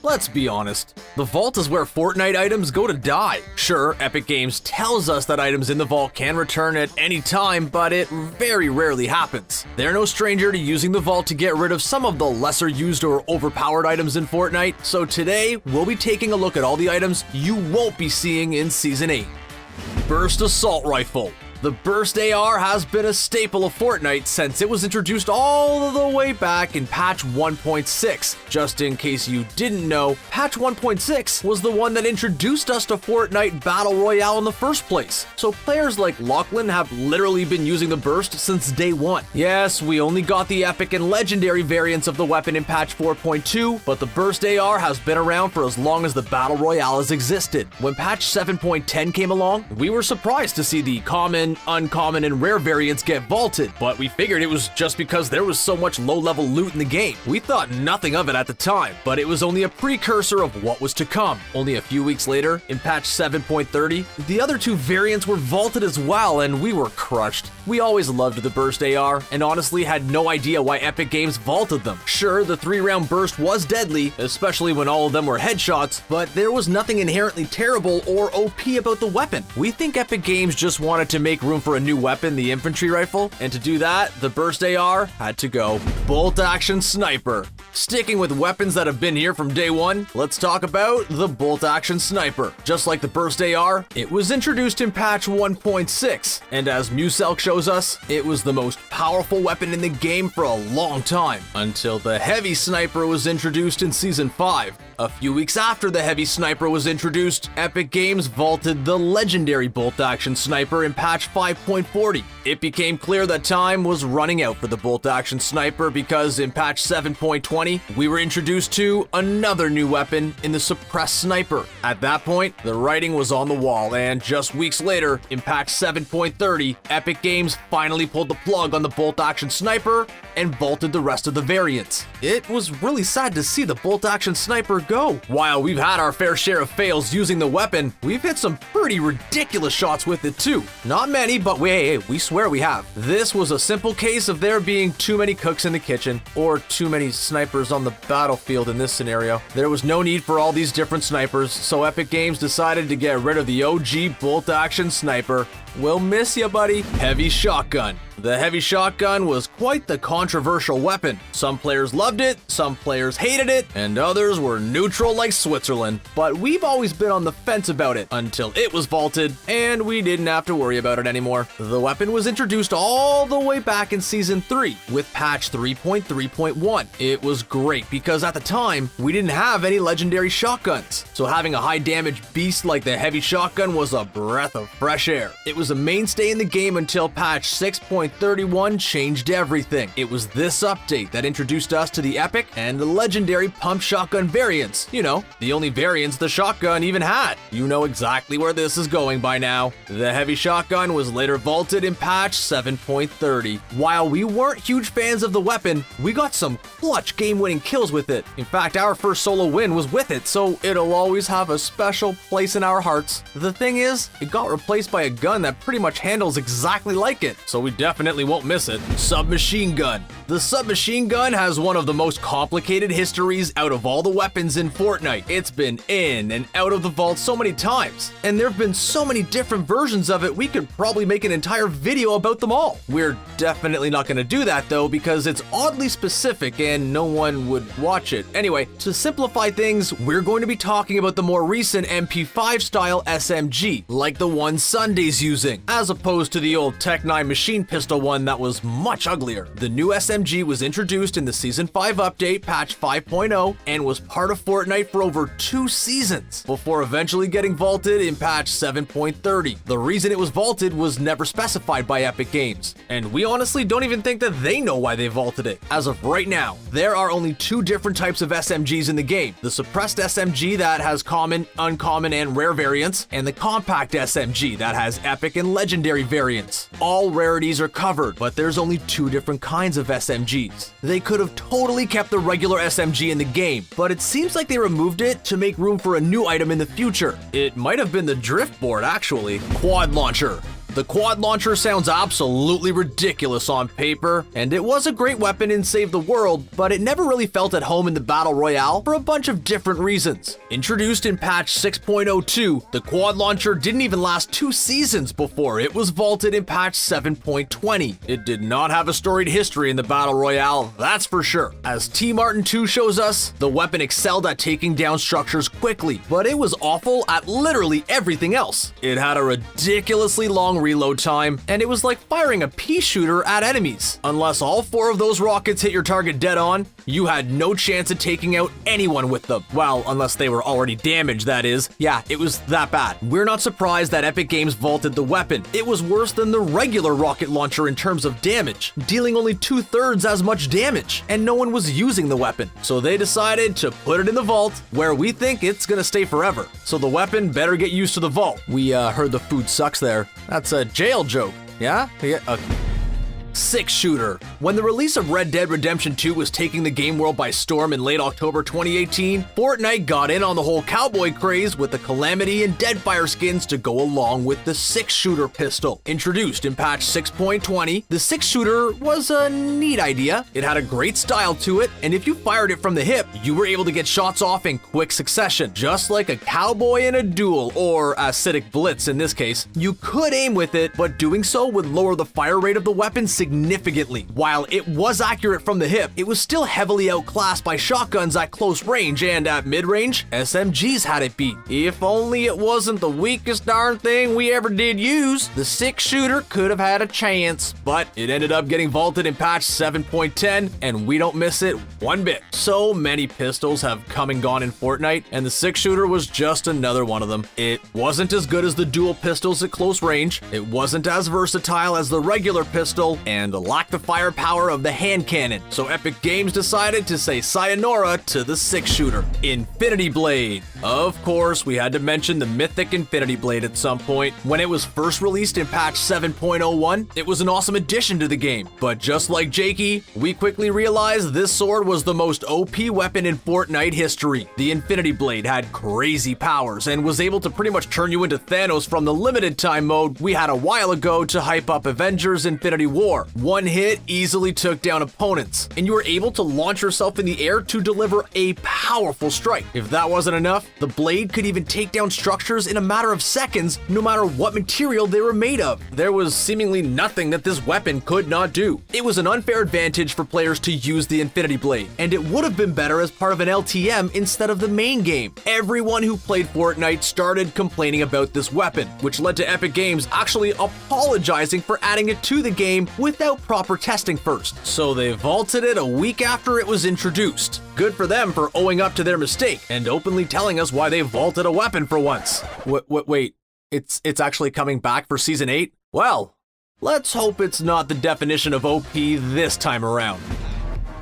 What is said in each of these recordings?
Let's be honest, the vault is where Fortnite items go to die. Sure, Epic Games tells us that items in the vault can return at any time, but it very rarely happens. They're no stranger to using the vault to get rid of some of the lesser used or overpowered items in Fortnite, so today we'll be taking a look at all the items you won't be seeing in Season 8. Burst Assault Rifle. The Burst AR has been a staple of Fortnite since it was introduced all the way back in patch 1.6. Just in case you didn't know, patch 1.6 was the one that introduced us to Fortnite Battle Royale in the first place. So players like Lachlan have literally been using the Burst since day one. Yes, we only got the epic and legendary variants of the weapon in patch 4.2, but the Burst AR has been around for as long as the Battle Royale has existed. When patch 7.10 came along, we were surprised to see the common, uncommon, and rare variants get vaulted, but we figured it was just because there was so much low-level loot in the game. We thought nothing of it at the time, but it was only a precursor of what was to come. Only a few weeks later, in patch 7.30, the other two variants were vaulted as well, and we were crushed. We always loved the Burst AR, and honestly had no idea why Epic Games vaulted them. Sure, the 3-round burst was deadly, especially when all of them were headshots, but there was nothing inherently terrible or OP about the weapon. We think Epic Games just wanted to make room for a new weapon, the infantry rifle, and to do that, the Burst AR had to go. Bolt Action Sniper. Sticking with weapons that have been here from day one, let's talk about the Bolt Action Sniper. Just like the Burst AR, it was introduced in patch 1.6, and as Muselk shows us, it was the most powerful weapon in the game for a long time, until the Heavy Sniper was introduced in Season 5. A few weeks after the Heavy Sniper was introduced, Epic Games vaulted the legendary Bolt Action Sniper in patch 5.40. It became clear that time was running out for the Bolt Action Sniper because in patch 7.20, we were introduced to another new weapon in the Suppressed Sniper. At that point, the writing was on the wall, and just weeks later, in patch 7.30, Epic Games finally pulled the plug on the Bolt Action Sniper and vaulted the rest of the variants. It was really sad to see the Bolt Action Sniper go. While we've had our fair share of fails using the weapon, we've hit some pretty ridiculous shots with it too. Not many, but we swear we have. This was a simple case of there being too many cooks in the kitchen, or too many snipers on the battlefield in this scenario. There was no need for all these different snipers, so Epic Games decided to get rid of the OG Bolt Action Sniper. We'll miss ya, buddy. Heavy Shotgun. The Heavy Shotgun was quite the controversial weapon. Some players loved it, some players hated it, and others were neutral like Switzerland. But we've always been on the fence about it until it was vaulted, and we didn't have to worry about it anymore. The weapon was introduced all the way back in Season 3 with patch 3.3.1. It was great because at the time, we didn't have any legendary shotguns, so having a high damage beast like the Heavy Shotgun was a breath of fresh air. It was a mainstay in the game until patch 6.31 changed everything. It was this update that introduced us to the epic and the legendary pump shotgun variants. You know, the only variants the shotgun even had. You know exactly where this is going by now. The Heavy Shotgun was later vaulted in patch 7.30. While we weren't huge fans of the weapon, we got some clutch game-winning kills with it. In fact, our first solo win was with it, so it'll always have a special place in our hearts. The thing is, it got replaced by a gun that pretty much handles exactly like it, so we definitely won't miss it. Submachine Gun. The Submachine Gun has one of the most complicated histories out of all the weapons in Fortnite. It's been in and out of the vault so many times, and there have been so many different versions of it, we could probably make an entire video about them all. We're definitely not going to do that though, because it's oddly specific and no one would watch it. Anyway, to simplify things, we're going to be talking about the more recent MP5 style SMG, like the one Sunday's using, as opposed to the old Tech 9 machine pistol one that was much uglier. The new SMG was introduced in the Season 5 update, patch 5.0, and was part of Fortnite for over 2 seasons, before eventually getting vaulted in patch 7.30. The reason it was vaulted was never specified by Epic Games, and we honestly don't even think that they know why they vaulted it. As of right now, there are only 2 different types of SMGs in the game: the suppressed SMG that has common, uncommon, and rare variants, and the compact SMG that has epic and legendary variants. All rarities are covered, but there's only 2 different kinds of SMGs. They could have totally kept the regular SMG in the game, but it seems like they removed it to make room for a new item in the future. It might have been the drift board, actually. Quad Launcher. The quad launcher sounds absolutely ridiculous on paper, and it was a great weapon in Save the World, but it never really felt at home in the Battle Royale for a bunch of different reasons. Introduced in patch 6.02, the quad launcher didn't even last 2 seasons before it was vaulted in patch 7.20. It did not have a storied history in the Battle Royale, that's for sure. As T. Martin 2 shows us, the weapon excelled at taking down structures quickly, but it was awful at literally everything else. It had a ridiculously long reload time, and it was like firing a pea shooter at enemies. Unless all 4 of those rockets hit your target dead on, you had no chance of taking out anyone with them. Well, unless they were already damaged, that is. Yeah, it was that bad. We're not surprised that Epic Games vaulted the weapon. It was worse than the regular rocket launcher in terms of damage, dealing only 2/3 as much damage, and no one was using the weapon. So they decided to put it in the vault, where we think it's gonna stay forever. So the weapon better get used to the vault. We heard the food sucks there. That's a jail joke. Yeah? Okay. 6-shooter. When the release of Red Dead Redemption 2 was taking the game world by storm in late October 2018, Fortnite got in on the whole cowboy craze with the Calamity and Deadfire skins to go along with the 6-shooter pistol. Introduced in patch 6.20, the 6-shooter was a neat idea. It had a great style to it, and if you fired it from the hip, you were able to get shots off in quick succession, just like a cowboy in a duel, or acidic blitz in this case. You could aim with it, but doing so would lower the fire rate of the weapon significantly. While it was accurate from the hip, it was still heavily outclassed by shotguns at close range, and at mid-range, SMGs had it beat. If only it wasn't the weakest darn thing we ever did use, the 6-shooter could have had a chance, but it ended up getting vaulted in patch 7.10, and we don't miss it one bit. So many pistols have come and gone in Fortnite, and the 6-shooter was just another one of them. It wasn't as good as the dual pistols at close range, it wasn't as versatile as the regular pistol, and lacked the firepower of the hand cannon, so Epic Games decided to say sayonara to the 6-shooter. Infinity Blade. Of course, we had to mention the mythic Infinity Blade at some point. When it was first released in patch 7.01, it was an awesome addition to the game, but just like Jakey, we quickly realized this sword was the most OP weapon in Fortnite history. The Infinity Blade had crazy powers and was able to pretty much turn you into Thanos from the limited time mode we had a while ago to hype up Avengers Infinity War. One hit easily took down opponents, and you were able to launch yourself in the air to deliver a powerful strike. If that wasn't enough, the blade could even take down structures in a matter of seconds, no matter what material they were made of. There was seemingly nothing that this weapon could not do. It was an unfair advantage for players to use the Infinity Blade, and it would have been better as part of an LTM instead of the main game. Everyone who played Fortnite started complaining about this weapon, which led to Epic Games actually apologizing for adding it to the game without proper testing first. So they vaulted it a week after it was introduced. Good for them for owing up to their mistake and openly telling us why they vaulted a weapon for once. Wait, it's actually coming back for Season 8? Well, let's hope it's not the definition of OP this time around.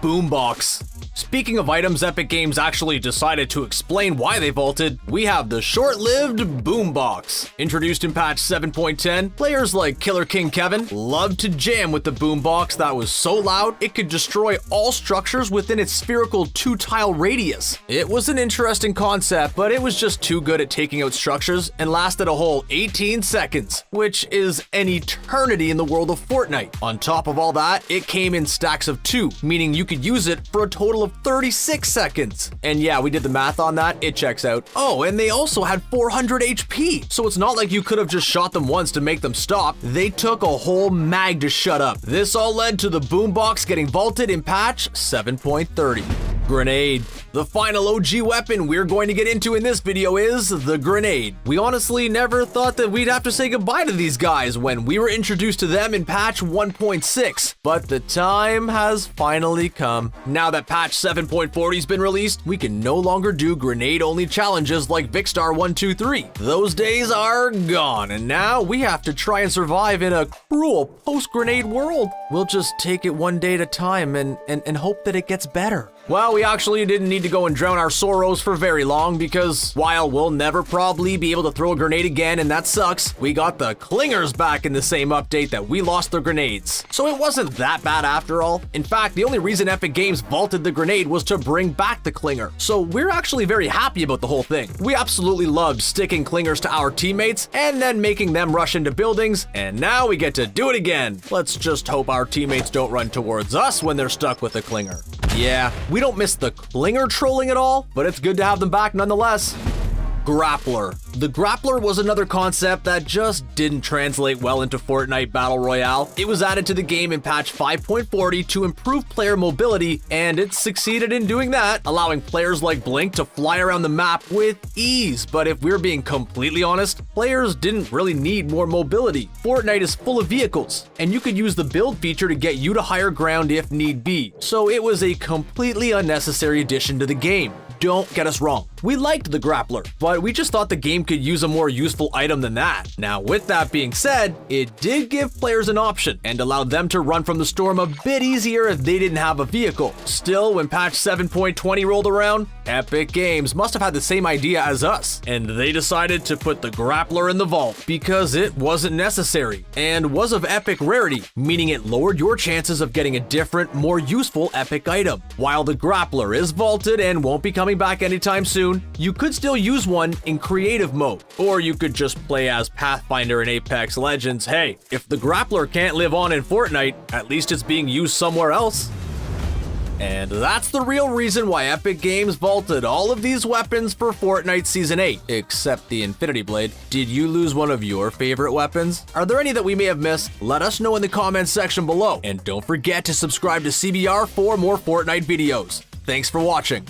Boombox. Speaking of items Epic Games actually decided to explain why they vaulted, we have the short-lived Boombox. Introduced in patch 7.10, players like Killer King Kevin loved to jam with the Boombox that was so loud it could destroy all structures within its spherical 2-tile radius. It was an interesting concept, but it was just too good at taking out structures and lasted a whole 18 seconds, which is an eternity in the world of Fortnite. On top of all that, it came in stacks of 2, meaning you could use it for a total of 36 seconds. And yeah, we did the math on that, it checks out. Oh, and they also had 400 HP, so it's not like you could have just shot them once to make them stop. They took a whole mag to shut up. This all led to the Boombox getting vaulted in patch 7.30. Grenade. The final OG weapon we're going to get into in this video is the grenade. We honestly never thought that we'd have to say goodbye to these guys when we were introduced to them in patch 1.6, but the time has finally come. Now that patch 7.40's been released, we can no longer do grenade-only challenges like Vicstar 123. Those days are gone, and now we have to try and survive in a cruel post-grenade world. We'll just take it one day at a time and hope that it gets better. Well, we actually didn't need to go and drown our sorrows for very long because while we'll never probably be able to throw a grenade again, and that sucks, we got the clingers back in the same update that we lost the grenades. So it wasn't that bad after all. In fact, the only reason Epic Games vaulted the grenade was to bring back the clinger. So we're actually very happy about the whole thing. We absolutely loved sticking clingers to our teammates and then making them rush into buildings, and now we get to do it again. Let's just hope our teammates don't run towards us when they're stuck with a clinger. Yeah, we don't miss the clinger trolling at all, but it's good to have them back nonetheless. Grappler. The grappler was another concept that just didn't translate well into Fortnite Battle Royale. It was added to the game in patch 5.40 to improve player mobility, and it succeeded in doing that, allowing players like Blink to fly around the map with ease. But if we're being completely honest, players didn't really need more mobility. Fortnite is full of vehicles, and you could use the build feature to get you to higher ground if need be. So it was a completely unnecessary addition to the game. Don't get us wrong. We liked the grappler, but we just thought the game could use a more useful item than that. Now, with that being said, it did give players an option and allowed them to run from the storm a bit easier if they didn't have a vehicle. Still, when patch 7.20 rolled around, Epic Games must have had the same idea as us, and they decided to put the grappler in the vault because it wasn't necessary and was of epic rarity, meaning it lowered your chances of getting a different, more useful epic item. While the grappler is vaulted and won't be coming back anytime soon, you could still use one in creative mode, or you could just play as Pathfinder in Apex Legends. Hey, if the grappler can't live on in Fortnite, at least it's being used somewhere else. And that's the real reason why Epic Games vaulted all of these weapons for Fortnite Season 8, except the Infinity Blade. Did you lose one of your favorite weapons? Are there any that we may have missed? Let us know in the comments section below. And don't forget to subscribe to CBR for more Fortnite videos. Thanks for watching.